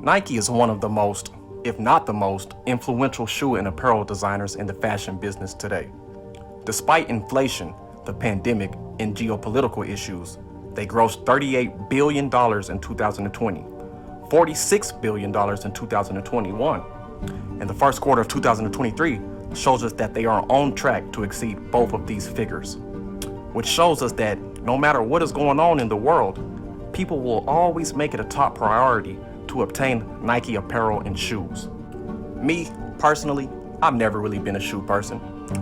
Nike is one of the most, if not the most, influential shoe and apparel designers in the fashion business today. Despite inflation, the pandemic, and geopolitical issues, they grossed $38 billion in 2020, $46 billion in 2021, and the first quarter of 2023 shows us that they are on track to exceed both of these figures, which shows us that no matter what is going on in the world, people will always make it a top priority to obtain Nike apparel and shoes. Me, personally, I've never really been a shoe person,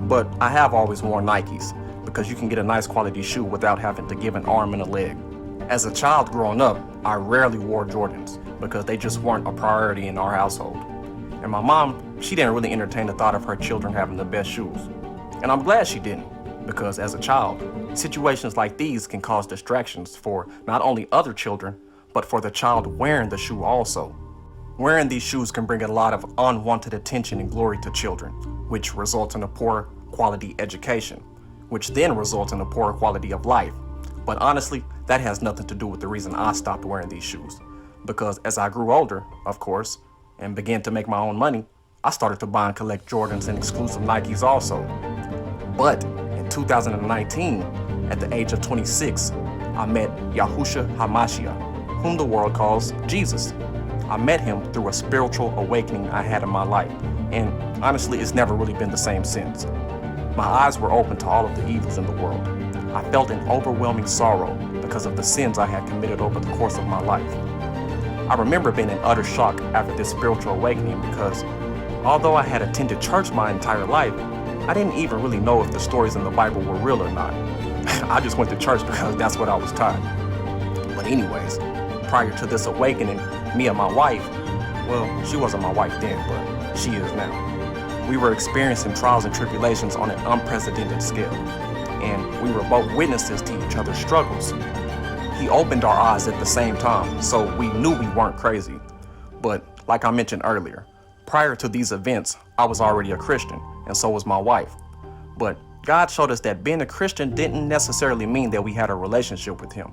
but I have always worn Nikes because you can get a nice quality shoe without having to give an arm and a leg. As a child growing up, I rarely wore Jordans because they just weren't a priority in our household. And my mom, she didn't really entertain the thought of her children having the best shoes. And I'm glad she didn't, because as a child, situations like these can cause distractions for not only other children, but for the child wearing the shoe also. Wearing these shoes can bring a lot of unwanted attention and glory to children, which results in a poor quality education, which then results in a poor quality of life. But honestly, that has nothing to do with the reason I stopped wearing these shoes. Because as I grew older, of course, and began to make my own money, I started to buy and collect Jordans and exclusive Nikes also. But in 2019, at the age of 26, I met Yahushua HaMashiach, whom the world calls Jesus. I met him through a spiritual awakening I had in my life, and honestly, it's never really been the same since. My eyes were open to all of the evils in the world. I felt an overwhelming sorrow because of the sins I had committed over the course of my life. I remember being in utter shock after this spiritual awakening because although I had attended church my entire life, I didn't even really know if the stories in the Bible were real or not. I just went to church because that's what I was taught. But anyways, prior to this awakening, me and my wife, well, she wasn't my wife then, but she is now. We were experiencing trials and tribulations on an unprecedented scale, and we were both witnesses to each other's struggles. He opened our eyes at the same time, so we knew we weren't crazy. But like I mentioned earlier, prior to these events, I was already a Christian, and so was my wife. But God showed us that being a Christian didn't necessarily mean that we had a relationship with him.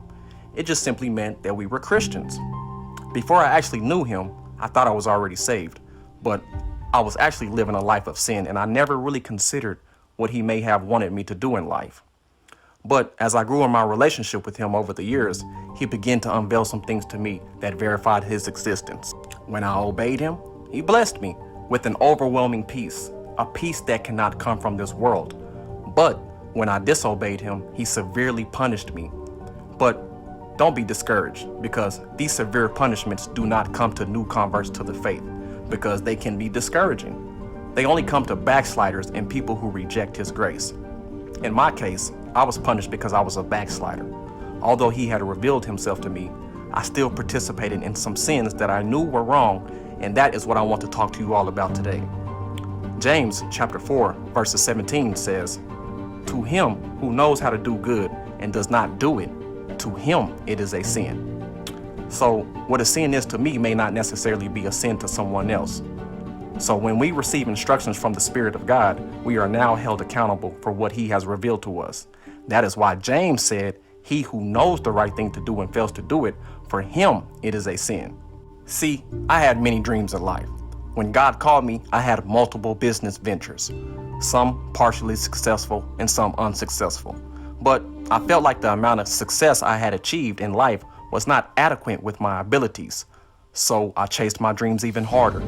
It just simply meant that we were Christians. Before I actually knew him, I thought I was already saved, but I was actually living a life of sin, and I never really considered what he may have wanted me to do in life. But as I grew in my relationship with him over the years, he began to unveil some things to me that verified his existence. When I obeyed him, he blessed me with an overwhelming peace, a peace that cannot come from this world. But when I disobeyed him, he severely punished me. But don't be discouraged, because these severe punishments do not come to new converts to the faith, because they can be discouraging. They only come to backsliders and people who reject his grace. In my case, I was punished because I was a backslider. Although he had revealed himself to me, I still participated in some sins that I knew were wrong, and that is what I want to talk to you all about today. James chapter 4, verses 17 says, "To him who knows how to do good and does not do it, to him it is a sin." So what a sin is to me may not necessarily be a sin to someone else. So when we receive instructions from the Spirit of God, we are now held accountable for what he has revealed to us. That is why James said, "He who knows the right thing to do and fails to do it, for him it is a sin." See, I had many dreams in life. When God called me, I had multiple business ventures, some partially successful and some unsuccessful. But I felt like the amount of success I had achieved in life was not adequate with my abilities. So I chased my dreams even harder.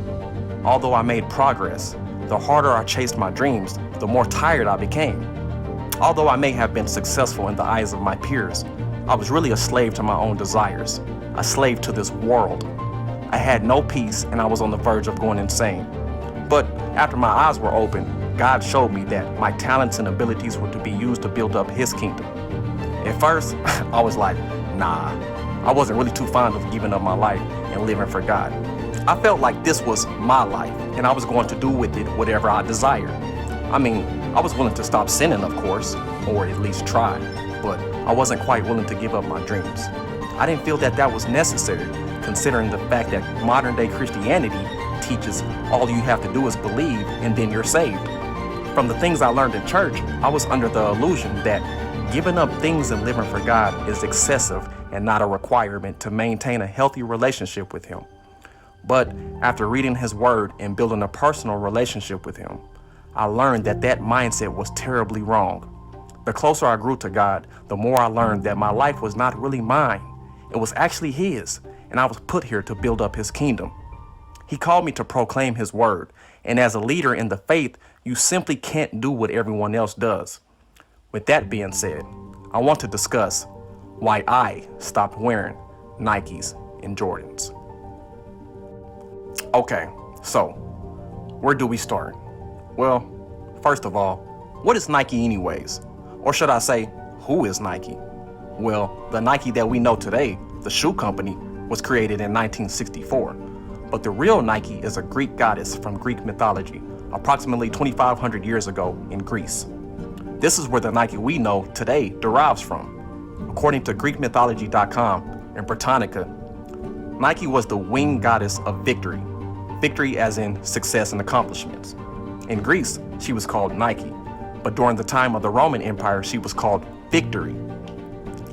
Although I made progress, the harder I chased my dreams, the more tired I became. Although I may have been successful in the eyes of my peers, I was really a slave to my own desires, a slave to this world. I had no peace and I was on the verge of going insane. But after my eyes were open, God showed me that my talents and abilities were to be used to build up his kingdom. At first, I was like, nah, I wasn't really too fond of giving up my life and living for God. I felt like this was my life and I was going to do with it whatever I desired. I mean, I was willing to stop sinning, of course, or at least try, but I wasn't quite willing to give up my dreams. I didn't feel that that was necessary, considering the fact that modern day Christianity teaches all you have to do is believe and then you're saved. From the things I learned in church, I was under the illusion that giving up things and living for God is excessive and not a requirement to maintain a healthy relationship with him. But after reading his word and building a personal relationship with him, I learned that that mindset was terribly wrong. The closer I grew to God, the more I learned that my life was not really mine. It was actually his, and I was put here to build up his kingdom. He called me to proclaim his word, and as a leader in the faith, you simply can't do what everyone else does. With that being said, I want to discuss why I stopped wearing Nikes and Jordans. Okay, so where do we start? Well, first of all, what is Nike anyways? Or should I say, who is Nike? Well, the Nike that we know today, the shoe company, was created in 1964. But the real Nike is a Greek goddess from Greek mythology, approximately 2,500 years ago in Greece. This is where the Nike we know today derives from. According to GreekMythology.com and Britannica, Nike was the winged goddess of victory. Victory as in success and accomplishments. In Greece, she was called Nike, but during the time of the Roman Empire, she was called Victory.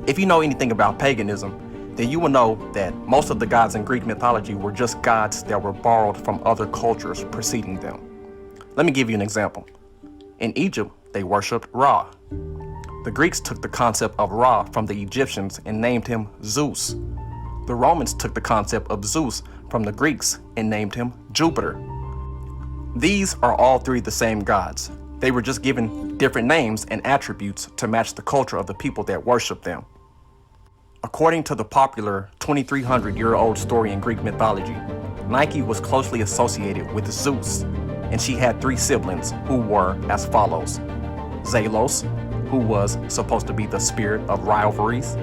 If you know anything about paganism, then you will know that most of the gods in Greek mythology were just gods that were borrowed from other cultures preceding them. Let me give you an example. In Egypt, they worshipped Ra. The Greeks took the concept of Ra from the Egyptians and named him Zeus. The Romans took the concept of Zeus from the Greeks and named him Jupiter. These are all three the same gods. They were just given different names and attributes to match the culture of the people that worship them. According to the popular 2,300-year-old story in Greek mythology, Nike was closely associated with Zeus, and she had three siblings who were as follows: Zelos, who was supposed to be the spirit of rivalries,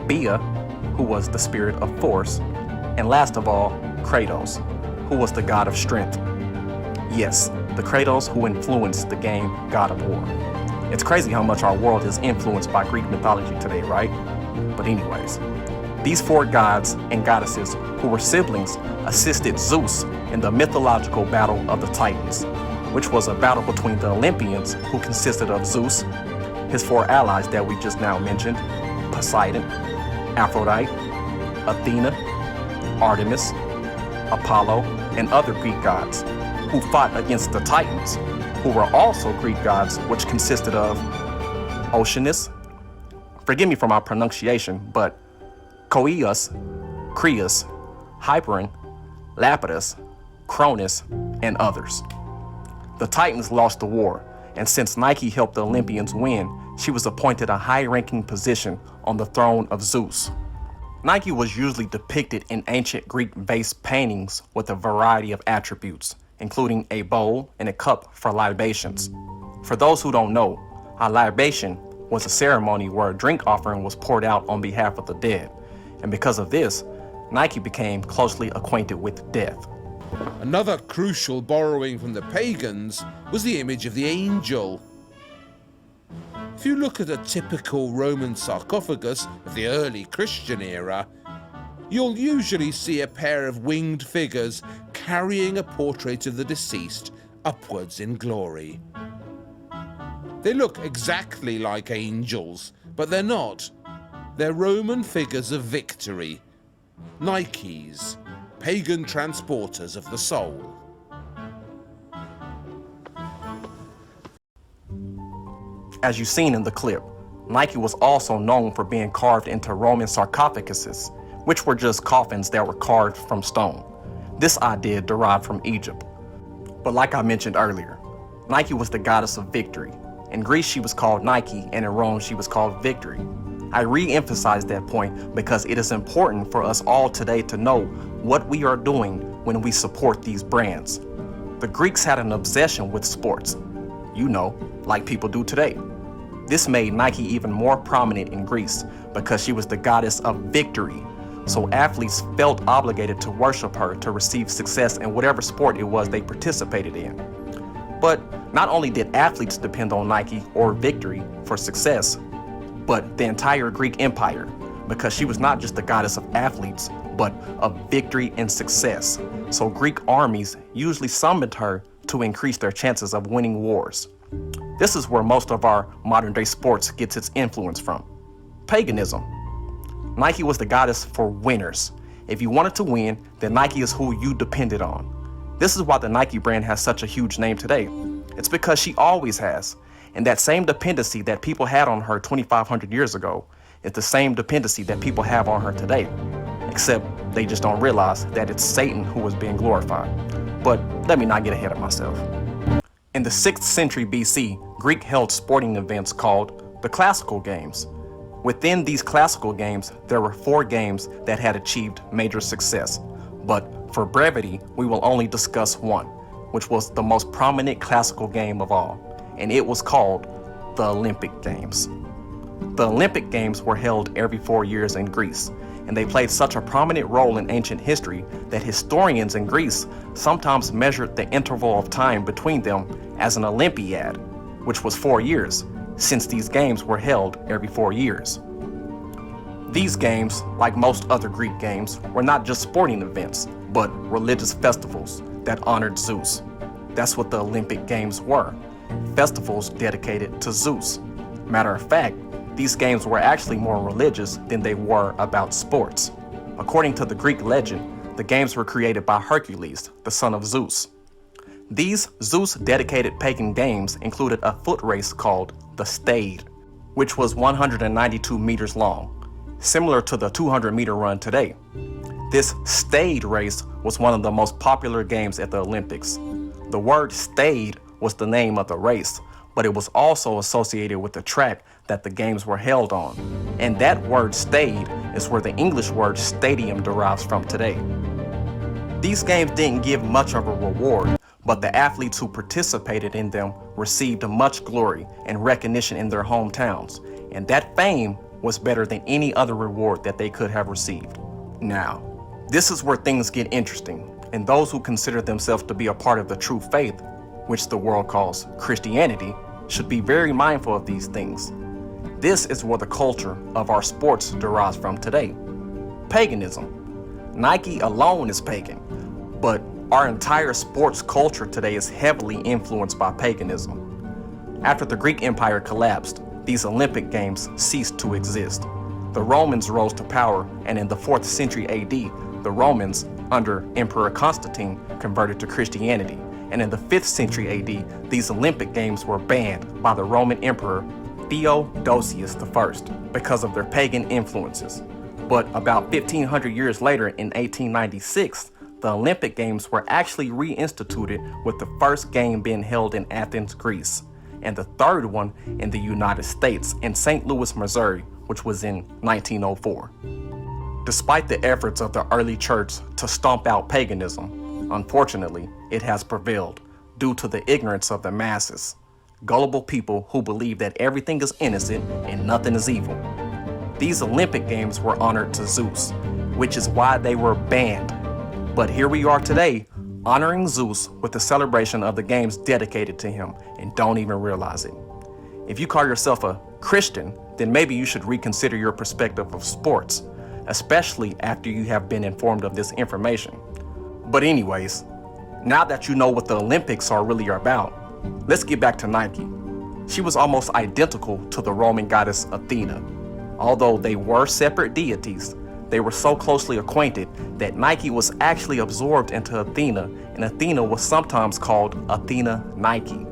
Bia, who was the spirit of force, and last of all, Kratos, who was the god of strength. Yes, the Kratos who influenced the game God of War. It's crazy how much our world is influenced by Greek mythology today, right? But anyways, these four gods and goddesses who were siblings assisted Zeus in the mythological battle of the Titans, which was a battle between the Olympians, who consisted of Zeus, his four allies that we just now mentioned, Poseidon, Aphrodite, Athena, Artemis, Apollo, and other Greek gods, who fought against the Titans, who were also Greek gods, which consisted of Oceanus, forgive me for my pronunciation, but Coeus, Creus, Hyperon, Lapidus, Cronus, and others. The Titans lost the war, and since Nike helped the Olympians win, she was appointed a high-ranking position on the throne of Zeus. Nike was usually depicted in ancient Greek vase paintings with a variety of attributes, including a bowl and a cup for libations. For those who don't know, a libation was a ceremony where a drink offering was poured out on behalf of the dead, and because of this, Nike became closely acquainted with death. Another crucial borrowing from the pagans was the image of the angel. If you look at a typical Roman sarcophagus of the early Christian era, you'll usually see a pair of winged figures carrying a portrait of the deceased upwards in glory. They look exactly like angels, but they're not. They're Roman figures of victory, Nikes, pagan transporters of the soul. As you've seen in the clip, Nike was also known for being carved into Roman sarcophaguses, which were just coffins that were carved from stone. This idea derived from Egypt. But like I mentioned earlier, Nike was the goddess of victory. In Greece, she was called Nike, and in Rome, she was called Victory. I re-emphasize that point because it is important for us all today to know what we are doing when we support these brands. The Greeks had an obsession with sports, like people do today. This made Nike even more prominent in Greece because she was the goddess of victory. So athletes felt obligated to worship her to receive success in whatever sport it was they participated in. But not only did athletes depend on Nike or Victory for success, but the entire Greek Empire, because she was not just the goddess of athletes, but of victory and success. So Greek armies usually summoned her to increase their chances of winning wars. This is where most of our modern day sports gets its influence from. Paganism. Nike was the goddess for winners, If you wanted to win, then Nike is who you depended on. This is why the Nike brand has such a huge name today. It's because she always has. And that same dependency that people had on her 2,500 years ago is the same dependency that people have on her today. Except they just don't realize that it's Satan who is being glorified. But let me not get ahead of myself. In the 6th century BC, Greek held sporting events called the Classical Games. Within these classical games, there were 4 games that had achieved major success. But for brevity, we will only discuss one, which was the most prominent classical game of all, and it was called the Olympic Games. The Olympic Games were held every 4 years in Greece, and they played such a prominent role in ancient history that historians in Greece sometimes measured the interval of time between them as an Olympiad, which was 4 years, since these games were held every 4 years. These games, like most other Greek games, were not just sporting events, but religious festivals that honored Zeus. That's what the Olympic Games were, festivals dedicated to Zeus. Matter of fact, these games were actually more religious than they were about sports. According to the Greek legend, the games were created by Hercules, the son of Zeus. These Zeus-dedicated pagan games included a foot race called the Stade, which was 192 meters long, similar to the 200-meter run today. This Stade race was one of the most popular games at the Olympics. The word Stade was the name of the race, but it was also associated with the track that the games were held on. And that word Stade is where the English word stadium derives from today. These games didn't give much of a reward, but the athletes who participated in them received much glory and recognition in their hometowns, and that fame was better than any other reward that they could have received. Now, this is where things get interesting, and those who consider themselves to be a part of the true faith, which the world calls Christianity, should be very mindful of these things. This is where the culture of our sports derives from today. Paganism. Nike alone is pagan, but our entire sports culture today is heavily influenced by paganism. After the Greek Empire collapsed, these Olympic Games ceased to exist. The Romans rose to power, and in the 4th century AD, the Romans, under Emperor Constantine, converted to Christianity. And in the 5th century AD, these Olympic Games were banned by the Roman Emperor Theodosius I because of their pagan influences. But about 1,500 years later, in 1896, the Olympic Games were actually reinstituted, with the first game being held in Athens, Greece, and the third one in the United States in St. Louis, Missouri, which was in 1904. Despite the efforts of the early church to stomp out paganism, unfortunately, it has prevailed due to the ignorance of the masses, gullible people who believe that everything is innocent and nothing is evil. These Olympic Games were honored to Zeus, which is why they were banned. But here we are today, honoring Zeus with the celebration of the games dedicated to him, and don't even realize it. If you call yourself a Christian, then maybe you should reconsider your perspective of sports, especially after you have been informed of this information. But anyways, now that you know what the Olympics are really about, let's get back to Nike. She was almost identical to the Roman goddess Athena. Although they were separate deities, they were so closely acquainted that Nike was actually absorbed into Athena, and Athena was sometimes called Athena Nike.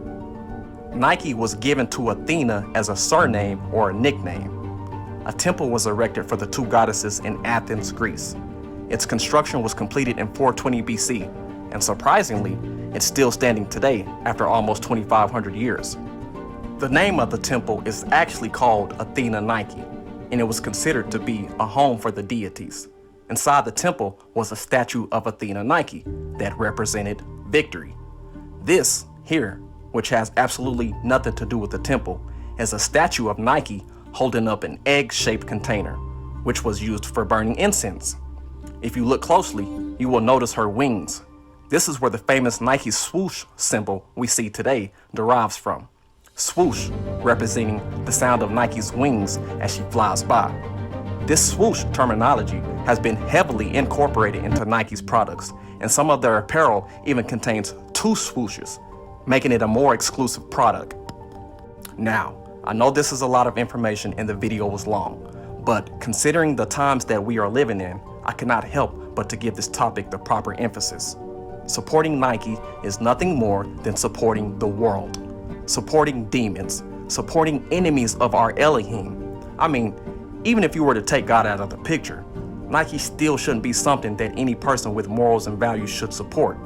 Nike was given to Athena as a surname or a nickname. A temple was erected for the two goddesses in Athens, Greece. Its construction was completed in 420 BC, and surprisingly, it's still standing today after almost 2,500 years. The name of the temple is actually called Athena Nike, and it was considered to be a home for the deities. Inside the temple was a statue of Athena Nike that represented victory. This here, which has absolutely nothing to do with the temple, is a statue of Nike holding up an egg-shaped container, which was used for burning incense. If you look closely, you will notice her wings. This is where the famous Nike swoosh symbol we see today derives from. Swoosh representing the sound of Nike's wings as she flies by. This swoosh terminology has been heavily incorporated into Nike's products, and some of their apparel even contains two swooshes, making it a more exclusive product. Now, I know this is a lot of information and the video was long, but considering the times that we are living in, I cannot help but to give this topic the proper emphasis. Supporting Nike is nothing more than supporting the world, supporting demons, supporting enemies of our Elohim. I mean, even if you were to take God out of the picture, Nike still shouldn't be something that any person with morals and values should support,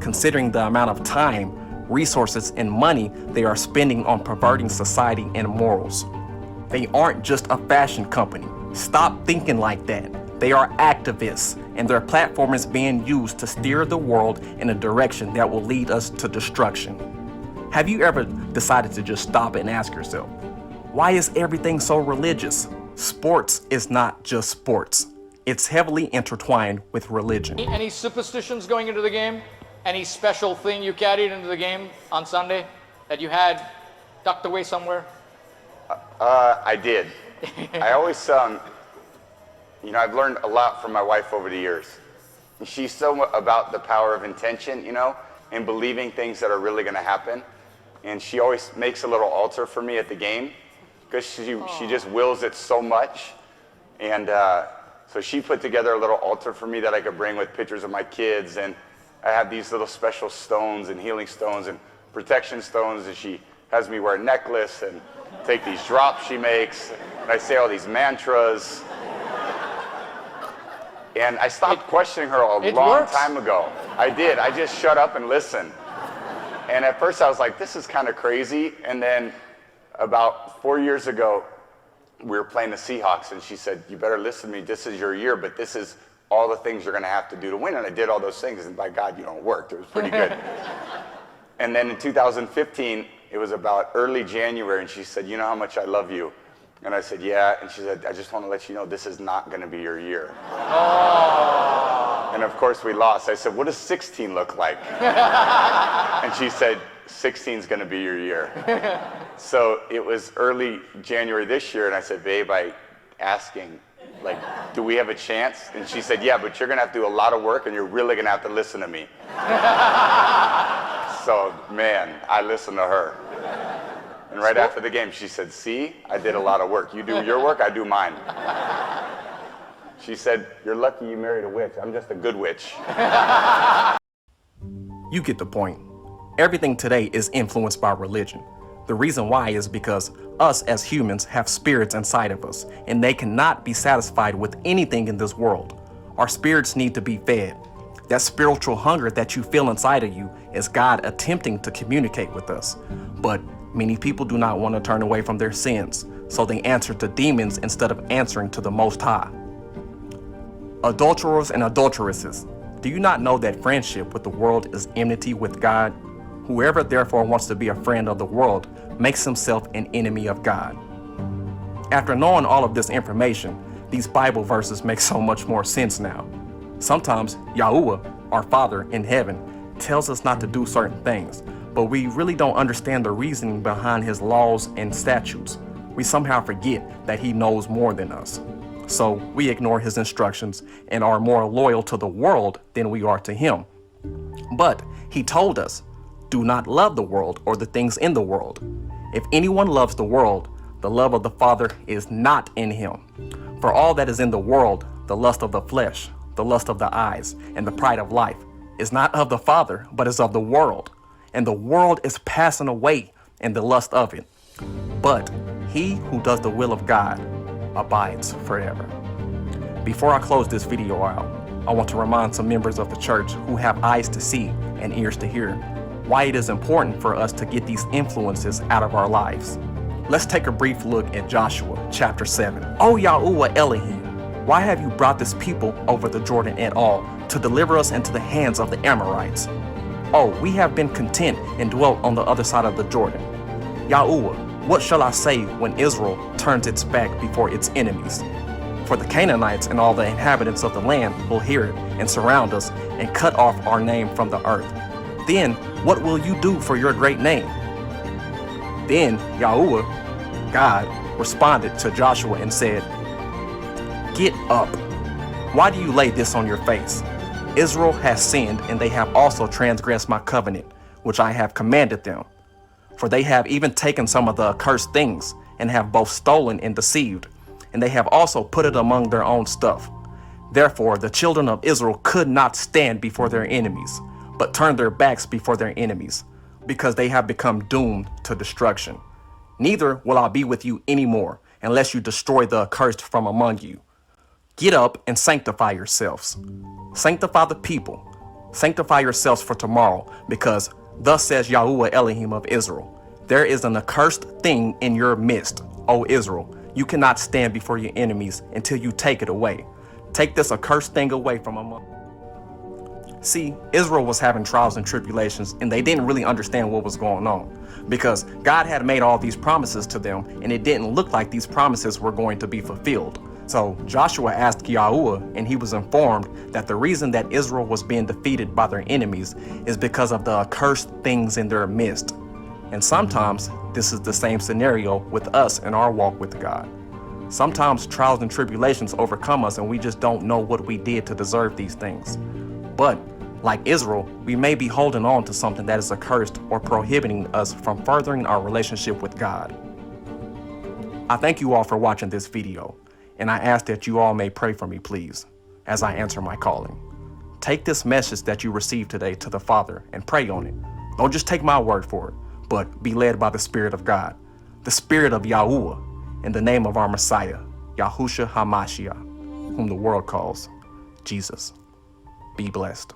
considering the amount of time, resources, and money they are spending on perverting society and morals. They aren't just a fashion company. Stop thinking like that. They are activists, and their platform is being used to steer the world in a direction that will lead us to destruction. Have you ever decided to just stop and ask yourself, why is everything so religious? Sports is not just sports. It's heavily intertwined with religion. Any superstitions going into the game? Any special thing you carried into the game on Sunday that you had tucked away somewhere? I did. I always, I've learned a lot from my wife over the years. She's so about the power of intention, and believing things that are really going to happen. And she always makes a little altar for me at the game because she just wills it so much. And so she put together a little altar for me that I could bring with pictures of my kids. And I have these little special stones and healing stones and protection stones. And she has me wear a necklace and take these drops she makes. And I say all these mantras. And I stopped questioning her a long time ago. I did. I just shut up and listened. And at first I was like, this is kind of crazy. And then about 4 years ago, we were playing the Seahawks, and she said, you better listen to me. This is your year, but this is all the things you're going to have to do to win. And I did all those things, and by God, it worked. It was pretty good. And then in 2015, it was about early January, and she said, you know how much I love you? And I said, yeah. And she said, I just want to let you know this is not going to be your year. Oh. And of course, we lost. I said, what does 16 look like? And she said, 16 is going to be your year. So it was early January this year, and I said, babe, asking, do we have a chance? And she said, yeah, but you're going to have to do a lot of work, and you're really going to have to listen to me. So, man, I listened to her. And right after the game, she said, see, I did a lot of work. You do your work, I do mine. She said, you're lucky you married a witch. I'm just a good witch. You get the point. Everything today is influenced by religion. The reason why is because us as humans have spirits inside of us, and they cannot be satisfied with anything in this world. Our spirits need to be fed. That spiritual hunger that you feel inside of you is God attempting to communicate with us. But many people do not want to turn away from their sins, so they answer to demons instead of answering to the Most High. Adulterers and adulteresses, do you not know that friendship with the world is enmity with God? Whoever therefore wants to be a friend of the world makes himself an enemy of God. After knowing all of this information, these Bible verses make so much more sense now. Sometimes Yahuwah, our Father in heaven, tells us not to do certain things, but we really don't understand the reasoning behind his laws and statutes. We somehow forget that he knows more than us. So we ignore his instructions and are more loyal to the world than we are to him. But he told us, do not love the world or the things in the world. If anyone loves the world, the love of the Father is not in him. For all that is in the world, the lust of the flesh, the lust of the eyes, and the pride of life, is not of the Father, but is of the world. And the world is passing away in the lust of it. But he who does the will of God abides forever. Before I close this video out, I want to remind some members of the church who have eyes to see and ears to hear why it is important for us to get these influences out of our lives. Let's take a brief look at Joshua chapter 7. O Yahuwah Elohim, why have you brought this people over the Jordan at all to deliver us into the hands of the Amorites? Oh, we have been content and dwelt on the other side of the Jordan. Yahuwah, what shall I say when Israel turns its back before its enemies? For the Canaanites and all the inhabitants of the land will hear it and surround us and cut off our name from the earth. Then what will you do for your great name? Then Yahuwah, God, responded to Joshua and said, get up. Why do you lay this on your face? Israel has sinned, and they have also transgressed my covenant, which I have commanded them. For they have even taken some of the accursed things, and have both stolen and deceived, and they have also put it among their own stuff. Therefore, the children of Israel could not stand before their enemies, but turned their backs before their enemies, because they have become doomed to destruction. Neither will I be with you anymore, unless you destroy the accursed from among you. Get up and sanctify yourselves. Sanctify the people. Sanctify yourselves for tomorrow, because thus says Yahuwah Elohim of Israel, there is an accursed thing in your midst, O Israel. You cannot stand before your enemies until you take it away. Take this accursed thing away from among. See, Israel was having trials and tribulations, and they didn't really understand what was going on, because God had made all these promises to them, and it didn't look like these promises were going to be fulfilled. So Joshua asked Yahuwah, and he was informed that the reason that Israel was being defeated by their enemies is because of the accursed things in their midst. And sometimes this is the same scenario with us in our walk with God. Sometimes trials and tribulations overcome us, and we just don't know what we did to deserve these things. But like Israel, we may be holding on to something that is accursed or prohibiting us from furthering our relationship with God. I thank you all for watching this video, and I ask that you all may pray for me, please, as I answer my calling. Take this message that you received today to the Father and pray on it. Don't just take my word for it, but be led by the Spirit of God, the Spirit of Yahuwah, in the name of our Messiah, Yahushua HaMashiach, whom the world calls Jesus. Be blessed.